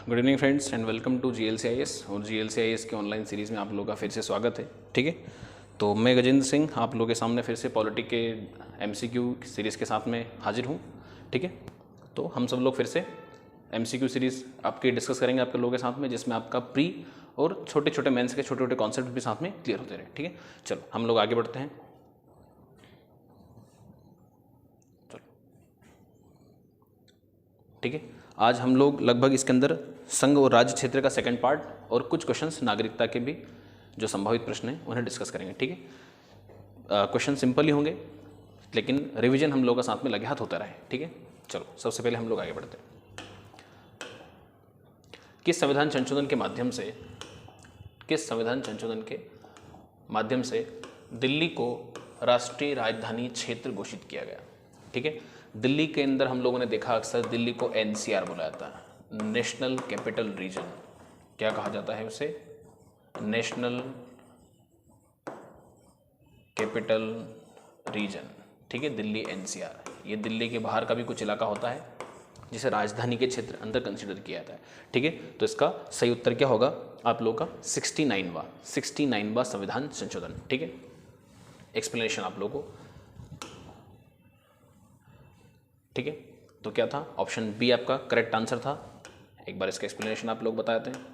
Good evening friends and welcome to GLCIS और GLCIS के online series में आप लोगों का फिर से स्वागत है। ठीक है, तो मैं गजेंद्र सिंह आप लोगों के सामने फिर से पॉलिटिक के MCQ सीरीज़ के साथ में हाजिर हूँ। ठीक है, तो हम सब लोग फिर से MCQ सीरीज़ आपके डिस्कस करेंगे आपके लोगों के साथ में, जिसमें आपका प्री और छोटे छोटे मेंस के छोटे छोटे कॉन्सेप्ट भी साथ में क्लियर होते रहे। ठीक है, चलो हम लोग आगे बढ़ते हैं। चलो ठीक है, आज हम लोग लगभग इसके अंदर संघ और राज्य क्षेत्र का सेकंड पार्ट और कुछ क्वेश्चंस नागरिकता के भी जो संभावित प्रश्न हैं उन्हें डिस्कस करेंगे। ठीक है, क्वेश्चन सिंपल ही होंगे लेकिन रिवीजन हम लोगों का साथ में लगे हाथ होता रहे। ठीक है, चलो सबसे पहले हम लोग आगे बढ़ते हैं। किस संविधान संशोधन के माध्यम से दिल्ली को राष्ट्रीय राजधानी क्षेत्र घोषित किया गया। ठीक है, दिल्ली के अंदर हम लोगों ने देखा अक्सर दिल्ली को NCR बोला जाता है, नेशनल कैपिटल रीजन। क्या कहा जाता है उसे? National capital region. ठीक है, दिल्ली NCR। ये दिल्ली के बाहर का भी कुछ इलाका होता है जिसे राजधानी के क्षेत्र अंदर कंसिडर किया जाता है। ठीक है, तो इसका सही उत्तर क्या होगा आप लोगों का? 69वां संविधान संशोधन। ठीक है, एक्सप्लेनेशन आप लोगों को। ठीक है, तो क्या था? ऑप्शन बी आपका करेक्ट आंसर था। एक बार इसका एक्सप्लेनेशन आप लोग बताते हैं।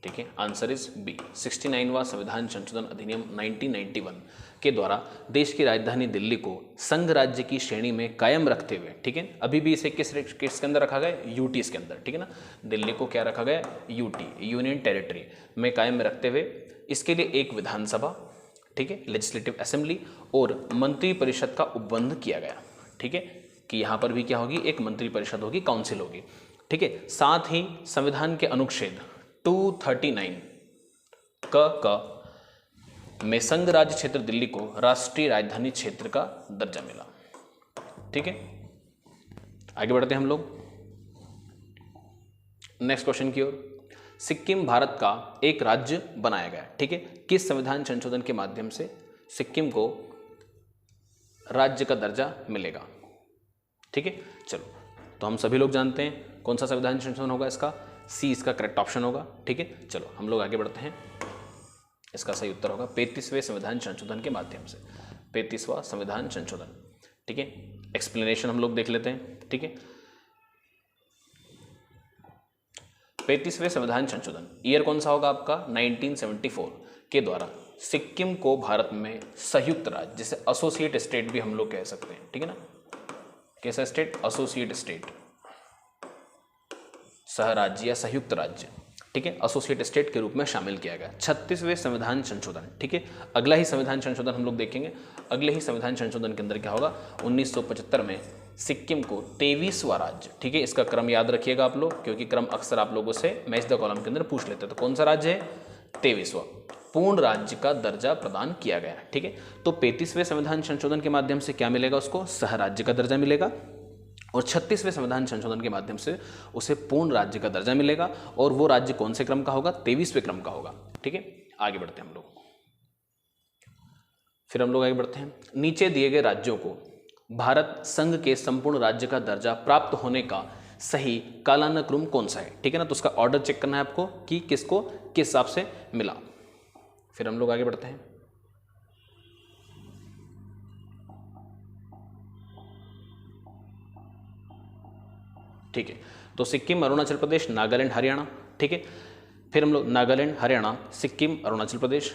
ठीक है, आंसर इज बी। 69वां संविधान संशोधन अधिनियम 1991 के द्वारा देश की राजधानी दिल्ली को संघ राज्य की श्रेणी में कायम रखते हुए, ठीक है, अभी भी इसे किस के अंदर रखा गया? यूटी के अंदर। ठीक है ना, दिल्ली को क्या रखा गया? यूटी, यूनियन टेरिटरी में कायम रखते हुए इसके लिए एक विधानसभा, ठीक है, लेजिस्लेटिव असेंबली और मंत्री परिषद का उपबंध किया गया। ठीक है, कि यहाँ पर भी क्या होगी? एक मंत्री परिषद होगी, काउंसिल होगी। ठीक है, साथ ही संविधान के अनुच्छेद 239 क में संघ राज्य क्षेत्र दिल्ली को राष्ट्रीय राजधानी क्षेत्र का दर्जा मिला। ठीक है, आगे बढ़ते हैं हम लोग नेक्स्ट क्वेश्चन की ओर। सिक्किम भारत का एक राज्य बनाया गया। ठीक है, किस संविधान संशोधन के माध्यम से सिक्किम को राज्य का दर्जा मिलेगा? ठीक है, चलो तो हम सभी लोग जानते हैं कौन सा संविधान संशोधन होगा इसका? सी इसका करेक्ट ऑप्शन होगा। ठीक है, चलो हम लोग आगे बढ़ते हैं। इसका सही उत्तर होगा 35वें संविधान संशोधन के माध्यम से। 35वां संविधान संशोधन। ठीक है, एक्सप्लेनेशन हम लोग देख लेते हैं। ठीक है, 35वें संविधान संशोधन ईयर कौन सा होगा आपका? 1974 के द्वारा सिक्किम को भारत में संयुक्त राज्य, जिसे एसोसिएट स्टेट भी हम लोग कह सकते हैं। ठीक है ना, कैसा स्टेट? एसोसिएट स्टेट, सह राज्य या संयुक्त राज्य। ठीक है, एसोसिएट स्टेट के रूप में शामिल किया गया। 36वें संविधान संशोधन। ठीक है, अगला ही संविधान संशोधन हम लोग देखेंगे। अगले ही संविधान संशोधन के अंदर क्या होगा? 1975 में सिक्किम को 23वां राज्य, ठीक है, इसका क्रम याद रखिएगा आप लोग, क्योंकि क्रम अक्सर आप लोगों से मैच द कॉलम के अंदर पूछ लेते हैं। तो कौन सा राज्य है? 23वां पूर्ण राज्य का दर्जा प्रदान किया गया। ठीक है, तो 35वें संविधान संशोधन के माध्यम से क्या मिलेगा उसको? सह राज्य का दर्जा मिलेगा। और 36वें संविधान संशोधन के माध्यम से उसे पूर्ण राज्य का दर्जा मिलेगा। और वो राज्य कौन से क्रम का होगा? 23वें क्रम का होगा। ठीक है, आगे बढ़ते हैं हम लोग। फिर हम लोग आगे बढ़ते हैं। नीचे दिए गए राज्यों को भारत संघ के संपूर्ण राज्य का दर्जा प्राप्त होने का सही कालानुक्रम कौन सा है? ठीक है ना, तो उसका ऑर्डर चेक करना है आपको कि किसको किस हिसाब से मिला। फिर हम लोग आगे बढ़ते हैं। ठीक है, तो सिक्किम, अरुणाचल प्रदेश, नागालैंड, हरियाणा। ठीक है, फिर हम लोग नागालैंड, हरियाणा, सिक्किम, अरुणाचल प्रदेश,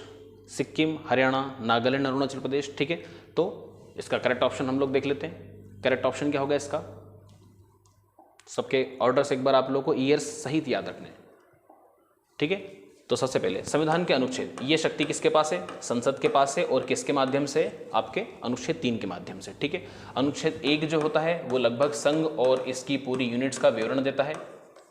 सिक्किम, हरियाणा, नागालैंड, अरुणाचल प्रदेश। ठीक है, तो इसका करेक्ट ऑप्शन हम लोग देख लेते हैं। करेक्ट ऑप्शन क्या होगा इसका? सबके ऑर्डर से एक बार आप लोगों को ईयर्स सहित याद रखने हैं। ठीक है, तो सबसे पहले संविधान के अनुच्छेद, ये शक्ति किसके पास है? संसद के पास है। और किसके माध्यम से? आपके अनुच्छेद 3 के माध्यम से। ठीक है, अनुच्छेद 1 जो होता है वो लगभग संघ और इसकी पूरी यूनिट्स का विवरण देता है।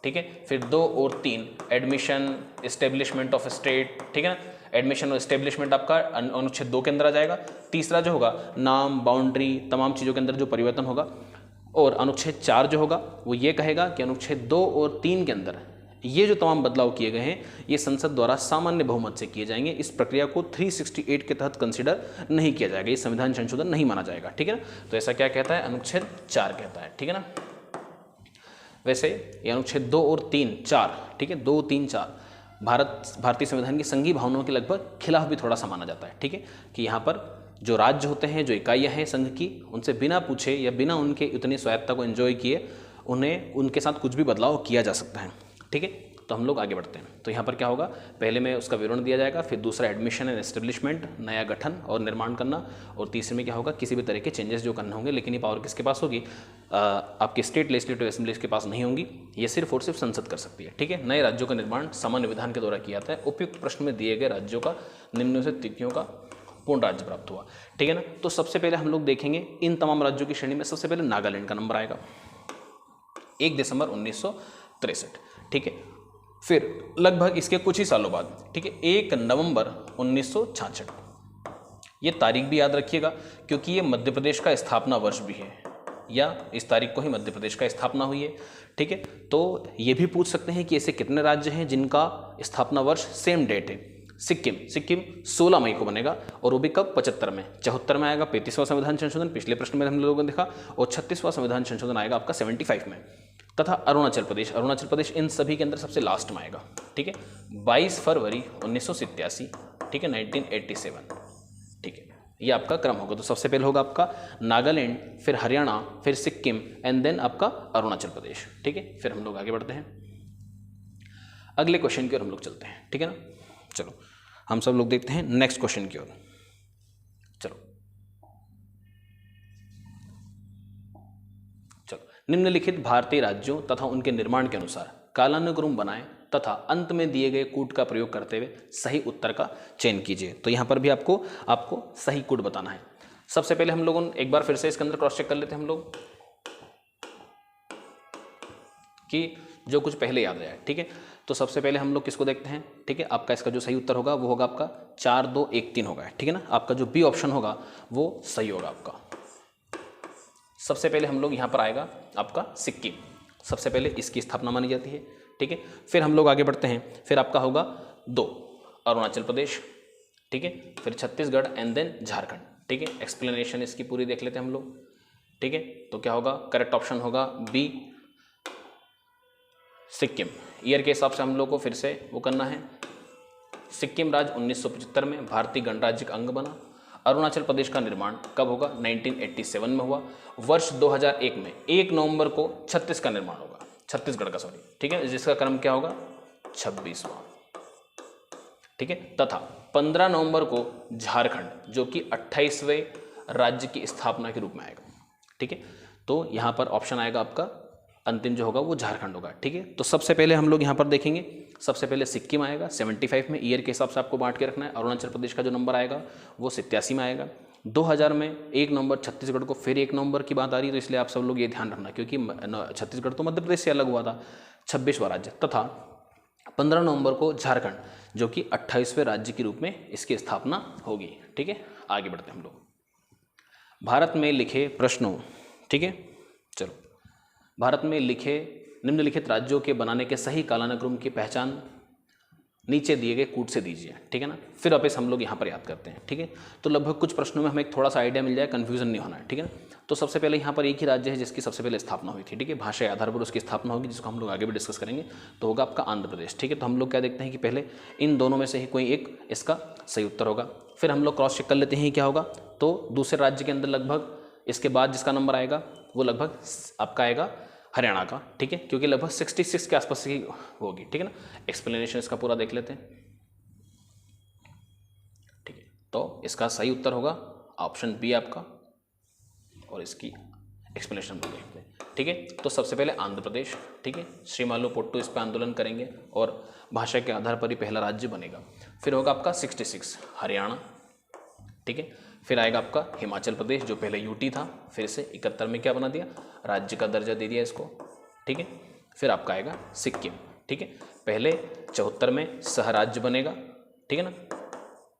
ठीक है, फिर 2 और 3 एडमिशन, एस्टेब्लिशमेंट ऑफ स्टेट। ठीक है ना, एडमिशन और एस्टेब्लिशमेंट आपका अनुच्छेद 2 के अंदर आ जाएगा। तीसरा जो होगा नाम, बाउंड्री, तमाम चीज़ों के अंदर जो परिवर्तन होगा। और अनुच्छेद 4 जो होगा वो ये कहेगा कि अनुच्छेद 2 और 3 के अंदर ये जो तमाम बदलाव किए गए हैं ये संसद द्वारा सामान्य बहुमत से किए जाएंगे। इस प्रक्रिया को 368 के तहत कंसीडर नहीं किया जाएगा, ये संविधान संशोधन नहीं माना जाएगा, ठीक है ना। तो ऐसा क्या कहता है, अनुच्छेद 4 कहता है, ठीक है ना। वैसे ये अनुच्छेद 2 और 3, 4, ठीक है, 2, 3, 4 भारतीय संविधान की संघीय भावनाओं के लगभग खिलाफ भी थोड़ा सा माना जाता है, ठीक है, कि यहाँ पर जो राज्य होते हैं, जो इकाइयाँ हैं संघ की, उनसे बिना पूछे या बिना उनके उतनी स्वायत्ता को एंजॉय किए उन्हें उनके साथ कुछ भी बदलाव किया जा सकता है, ठीक है। तो हम लोग आगे बढ़ते हैं। तो यहाँ पर क्या होगा, पहले में उसका विवरण दिया जाएगा, फिर दूसरा एडमिशन एंड एस्टेब्लिशमेंट, नया गठन और निर्माण करना, और तीसरे में क्या होगा, किसी भी तरह के चेंजेस जो करने होंगे, लेकिन ये पावर किसके पास होगी, आपके स्टेट लेजिस्लेटिव असेंबलीज के पास नहीं होंगी, ये सिर्फ और सिर्फ संसद कर सकती है, ठीक है। नए राज्यों का निर्माण सामान्य विधान के द्वारा किया जाता है। उपयुक्त प्रश्न में दिए गए राज्यों का निम्नलिखित तिथियों का पूर्ण राज्य प्राप्त हुआ, ठीक है ना। तो सबसे पहले हम लोग देखेंगे इन तमाम राज्यों की श्रेणी में सबसे पहले नागालैंड का नंबर आएगा 1 दिसंबर 1963, ठीक है। फिर लगभग इसके कुछ ही सालों बाद, ठीक है, 1 नवंबर 1966, ये तारीख भी याद रखिएगा क्योंकि ये मध्य प्रदेश का स्थापना वर्ष भी है, या इस तारीख को ही मध्य प्रदेश का स्थापना हुई है, ठीक है। तो ये भी पूछ सकते हैं कि ऐसे कितने राज्य हैं जिनका स्थापना वर्ष सेम डेट है। सिक्किम 16 मई को बनेगा, और वो भी कब, 75 में। 74 में आएगा 35वां संविधान संशोधन, पिछले प्रश्न में हम लोगों ने देखा, और 36वां संविधान संशोधन आएगा आपका 75 में। तथा अरुणाचल प्रदेश इन सभी के अंदर सबसे लास्ट में आएगा, ठीक है, 22 फरवरी 1987, ठीक है, 1987, ठीक है, ये आपका क्रम होगा। तो सबसे पहले होगा आपका नागालैंड, फिर हरियाणा, फिर सिक्किम, एंड देन आपका अरुणाचल प्रदेश, ठीक है। फिर हम लोग आगे बढ़ते हैं, अगले क्वेश्चन की ओर हम लोग चलते हैं, ठीक है ना। चलो हम सब लोग देखते हैं नेक्स्ट क्वेश्चन की ओर। चलो निम्नलिखित भारतीय राज्यों तथा उनके निर्माण के अनुसार कालानुक्रम बनाएं तथा अंत में दिए गए कूट का प्रयोग करते हुए सही उत्तर का चयन कीजिए। तो यहाँ पर भी आपको सही कूट बताना है। सबसे पहले हम लोगों एक बार फिर से इसके अंदर क्रॉस चेक कर लेते हैं हम लोग कि जो कुछ पहले याद रहा है, ठीक है। तो सबसे पहले हम लोग किसको देखते हैं, ठीक है, आपका इसका जो सही उत्तर होगा वो होगा आपका 4, 2, 1, 3 होगा, ठीक है ना। आपका जो बी ऑप्शन होगा वो सही होगा आपका। सबसे पहले हम लोग यहाँ पर आएगा आपका सिक्किम, सबसे पहले इसकी स्थापना मानी जाती है, ठीक है। फिर हम लोग आगे बढ़ते हैं, फिर आपका होगा 2 अरुणाचल प्रदेश, ठीक है, फिर छत्तीसगढ़ एंड देन झारखंड, ठीक है। एक्सप्लेनेशन इसकी पूरी देख लेते हैं हम लोग, ठीक है। तो क्या होगा, करेक्ट ऑप्शन होगा बी सिक्किम। ईयर के हिसाब से हम लोग को फिर से वो करना है। सिक्किम राज्य 1975 में भारतीय गणराज्य का अंग बना। अरुणाचल प्रदेश का निर्माण कब होगा, 1987 में हुआ। वर्ष 2001 में 1 नवंबर को छत्तीसगढ़ का निर्माण होगा, छत्तीसगढ़ का सॉरी, ठीक है, जिसका क्रम क्या होगा 26वां, ठीक है। तथा 15 नवंबर को झारखंड जो कि 28वें राज्य की स्थापना के रूप में आएगा, ठीक है। तो यहाँ पर ऑप्शन आएगा आपका अंतिम जो होगा वो झारखंड होगा, ठीक है। तो सबसे पहले हम लोग यहाँ पर देखेंगे, सबसे पहले सिक्किम आएगा 75 में, ईयर के हिसाब से आपको बांट के रखना है। अरुणाचल प्रदेश का जो नंबर आएगा वो 87 में आएगा। 2000 में 1 नवंबर छत्तीसगढ़ को, फिर 1 नवंबर की बात आ रही है, तो इसलिए आप सब लोग ये ध्यान रखना क्योंकि छत्तीसगढ़ तो मध्य प्रदेश से अलग हुआ था, 26वां राज्य। तथा 15 नवंबर को झारखंड जो कि 28वें राज्य के रूप में इसकी स्थापना होगी, ठीक है। आगे बढ़ते हैं हम लोग, भारत में लिखे प्रश्नों, ठीक है। चलो, भारत में लिखे निम्नलिखित राज्यों के बनाने के सही कालानुक्रम की पहचान नीचे दिए गए कूट से दीजिए, ठीक है ना। फिर वापस हम लोग यहाँ पर याद करते हैं, ठीक है। तो लगभग कुछ प्रश्नों में हमें एक थोड़ा सा आइडिया मिल जाए, कन्फ्यूजन नहीं होना है, ठीक है ना। तो सबसे पहले यहाँ पर एक ही राज्य है जिसकी सबसे पहले स्थापना हुई थी, ठीक है, भाषा के आधार पर उसकी स्थापना होगी, जिसको हम लोग आगे भी डिस्कस करेंगे। तो होगा आपका आंध्र प्रदेश, ठीक है। तो हम लोग क्या देखते हैं कि पहले इन दोनों में से ही कोई एक इसका सही उत्तर होगा। फिर हम लोग क्रॉस चेक कर लेते हैं क्या होगा। तो दूसरे राज्य के अंदर लगभग इसके बाद जिसका नंबर आएगा वो लगभग आपका आएगा हरियाणा का, ठीक है, क्योंकि लगभग 66 के आसपास ही होगी, ठीक है ना। एक्सप्लेनेशन इसका पूरा देख लेते हैं, ठीक है। तो इसका सही उत्तर होगा ऑप्शन बी आपका, और इसकी एक्सप्लेनेशन देखते हैं, ठीक है। तो सबसे पहले आंध्र प्रदेश, ठीक है, श्री मालू पोट्टू इस पर आंदोलन करेंगे और भाषा के आधार पर ही पहला राज्य बनेगा। फिर होगा आपका 66 हरियाणा, ठीक है। फिर आएगा आपका हिमाचल प्रदेश जो पहले यूटी था, फिर से 71 में क्या बना दिया, राज्य का दर्जा दे दिया इसको, ठीक है। फिर आपका आएगा सिक्किम, ठीक है, पहले 74 में सहराज्य बनेगा, ठीक है ना,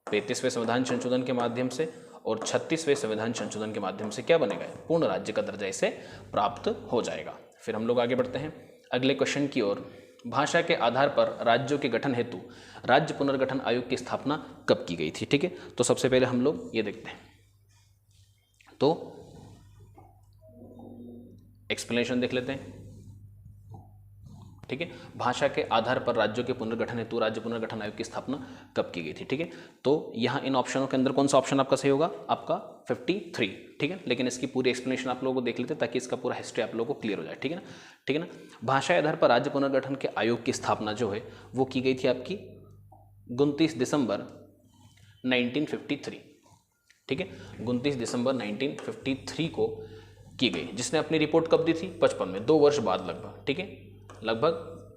35वें संविधान संशोधन के माध्यम से, और 36वें संविधान संशोधन के माध्यम से क्या बनेगा, पूर्ण राज्य का दर्जा इसे प्राप्त हो जाएगा। फिर हम लोग आगे बढ़ते हैं अगले क्वेश्चन की ओर, भाषा के आधार पर राज्यों के गठन हेतु राज्य पुनर्गठन आयोग की स्थापना कब की गई थी? ठीक है, तो सबसे पहले हम लोग ये देखते हैं, तो एक्सप्लेनेशन देख लेते हैं। ठीक है, भाषा के आधार पर राज्यों के पुनर्गठन हेतु राज्य पुनर्गठन आयोग की स्थापना कब की गई थी? ठीक है, तो यहाँ इन ऑप्शनों के अंदर कौन सा ऑप्शन आपका सही होगा? आपका 53। ठीक है, लेकिन इसकी पूरी एक्सप्लेनेशन आप लोगों को देख लेते हैं ताकि इसका पूरा हिस्ट्री आप लोगों को क्लियर हो जाए। ठीक है ना, ठीक है ना। भाषा के आधार पर राज्य पुनर्गठन के आयोग की स्थापना जो है वो की गई थी आपकी 29 दिसंबर 1953। ठीक है, 29 दिसंबर 1953 को की गई, जिसने अपनी रिपोर्ट कब दी थी? 55 में, 2 वर्ष बाद लगभग। ठीक है, लगभग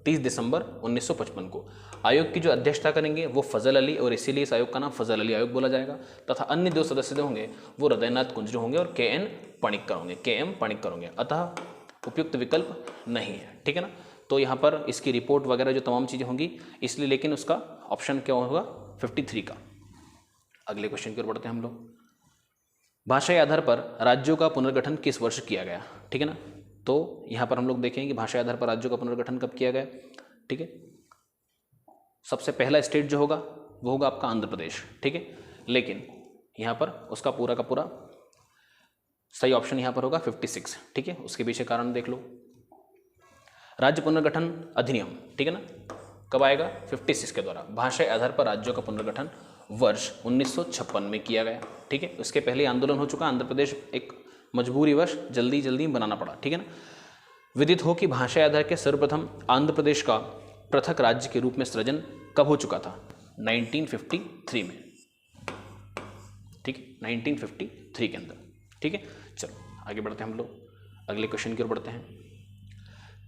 30 दिसंबर 1955 को। आयोग की जो अध्यक्षता करेंगे वो फजल अली, और इसीलिए इस आयोग का नाम फजल अली आयोग बोला जाएगा, तथा अन्य 2 सदस्य जो होंगे वो हृदयनाथ कुंजरू होंगे और KN पणिक्कर होंगे, KM पणिक्कर होंगे, अतः उपयुक्त विकल्प नहीं है। ठीक है ना, तो यहाँ पर इसकी रिपोर्ट वगैरह जो तमाम चीज़ें होंगी इसलिए, लेकिन उसका ऑप्शन क्या होगा? 53 का। अगले क्वेश्चन की ओर बढ़ते हैं हम लोग। भाषा के आधार पर राज्यों का पुनर्गठन किस वर्ष किया गया? ठीक है ना, तो यहाँ पर हम लोग देखेंगे कि भाषा के आधार पर राज्यों का पुनर्गठन कब किया गया। ठीक है, सबसे पहला स्टेट जो होगा वो होगा आपका आंध्र प्रदेश। ठीक है, लेकिन यहाँ पर उसका पूरा का पूरा सही ऑप्शन यहाँ पर होगा 56। ठीक है, उसके पीछे कारण देख लो। राज्य पुनर्गठन अधिनियम, ठीक है ना, कब आएगा? 56 के द्वारा भाषा के आधार पर राज्यों का पुनर्गठन वर्ष 1956 में किया गया। ठीक है, उसके पहले आंदोलन हो चुका, आंध्र प्रदेश एक मजबूरीवश जल्दी बनाना पड़ा। ठीक है ना। विदित हो कि भाषा के आधार के सर्वप्रथम आंध्र प्रदेश का पृथक राज्य के रूप में सृजन कब हो चुका था? 1953 में। ठीक है, 1953 के अंदर। ठीक है, चलो आगे बढ़ते हैं हम लोग, अगले क्वेश्चन की ओर बढ़ते हैं।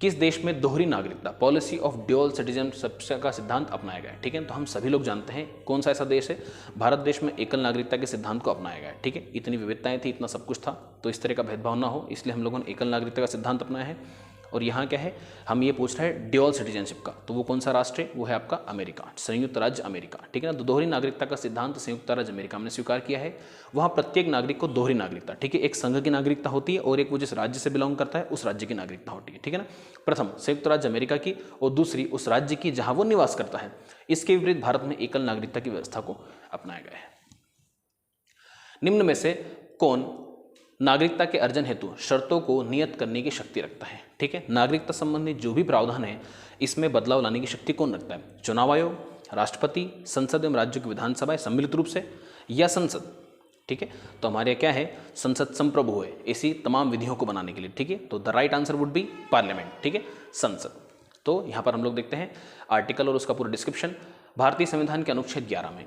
किस देश में दोहरी नागरिकता पॉलिसी ऑफ ड्यूअल सिटीजनशिप का सिद्धांत अपनाया गया है? ठीक है, तो हम सभी लोग जानते हैं कौन सा ऐसा देश है, भारत देश में एकल नागरिकता के सिद्धांत को अपनाया गया है। ठीक है, इतनी विविधताएं थी, इतना सब कुछ था, तो इस तरह का भेदभाव ना हो इसलिए हम लोगों ने एकल नागरिकता का सिद्धांत अपनाया है। और यहाँ क्या है, हम ये पूछ रहे हैं ड्यूअल सिटीजनशिप का, तो वो कौन सा राष्ट्र है? वो है आपका अमेरिका, संयुक्त राज्य अमेरिका। ठीक है ना, तो दोहरी नागरिकता का सिद्धांत संयुक्त राज्य अमेरिका में स्वीकार किया है। वहाँ प्रत्येक नागरिक को दोहरी नागरिकता, ठीक है, एक संघ की नागरिकता होती है और एक वो जिस राज्य से बिलोंग करता है उस राज्य की नागरिकता होती है। ठीक है ना, प्रथम संयुक्त राज्य अमेरिका की और दूसरी उस राज्य की जहाँ वो निवास करता है। इसके विपरीत भारत में एकल नागरिकता की व्यवस्था को अपनाया गया है। निम्न में से कौन नागरिकता के अर्जन हेतु शर्तों को नियत करने की शक्ति रखता है? ठीक है, नागरिकता संबंधी जो भी प्रावधान है इसमें बदलाव लाने की शक्ति कौन रखता है? चुनाव आयोग, राष्ट्रपति, संसद एवं राज्यों की विधानसभाएं सम्मिलित रूप से, या संसद? ठीक है, तो हमारे यहाँ क्या है, संसद संप्रभु है इसी तमाम विधियों को बनाने के लिए। ठीक है, तो the right answer would be parliament. ठीक है, संसद। तो यहाँ पर हम लोग देखते हैं आर्टिकल और उसका पूरा डिस्क्रिप्शन। भारतीय संविधान के अनुच्छेद 11 में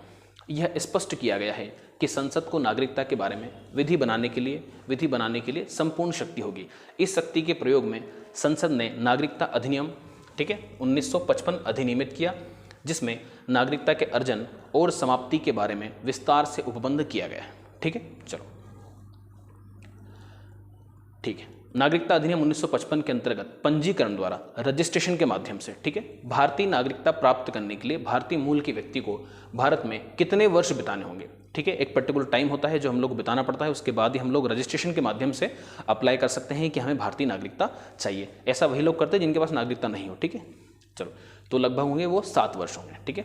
यह स्पष्ट किया गया है कि संसद को नागरिकता के बारे में विधि बनाने के लिए संपूर्ण शक्ति होगी। इस शक्ति के प्रयोग में संसद ने नागरिकता अधिनियम, ठीक है, 1955 अधिनियमित किया, जिसमें नागरिकता के अर्जन और समाप्ति के बारे में विस्तार से उपबंध किया गया है। ठीक है, चलो ठीक है। नागरिकता अधिनियम 1955 के अंतर्गत पंजीकरण द्वारा रजिस्ट्रेशन के माध्यम से, ठीक है, भारतीय नागरिकता प्राप्त करने के लिए भारतीय मूल के व्यक्ति को भारत में कितने वर्ष बिताने होंगे? ठीक है, एक पर्टिकुलर टाइम होता है जो हम लोग को बिताना पड़ता है, उसके बाद ही हम लोग रजिस्ट्रेशन के माध्यम से अप्लाई कर सकते हैं कि हमें भारतीय नागरिकता चाहिए। ऐसा वही लोग करते हैं जिनके पास नागरिकता नहीं हो। ठीक है, चलो, तो लगभग होंगे वो 7 वर्ष होंगे। ठीक है,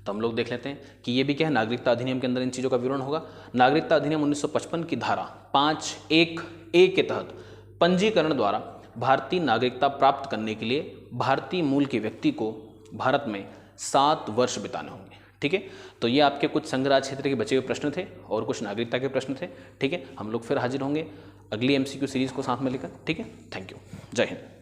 तो हम लोग देख लेते हैं कि ये भी क्या है, नागरिकता अधिनियम के अंदर इन चीज़ों का विवरण होगा। नागरिकता अधिनियम 1955 की धारा 5(1)(a) के तहत पंजीकरण द्वारा भारतीय नागरिकता प्राप्त करने के लिए भारतीय मूल के व्यक्ति को भारत में 7 वर्ष बिताने होंगे। ठीक है, तो ये आपके कुछ संघराज क्षेत्र के बचे हुए प्रश्न थे और कुछ नागरिकता के प्रश्न थे। ठीक है, हम लोग फिर हाजिर होंगे अगली MCQ सीरीज को साथ में लेकर। ठीक है, थैंक यू, जय हिंद।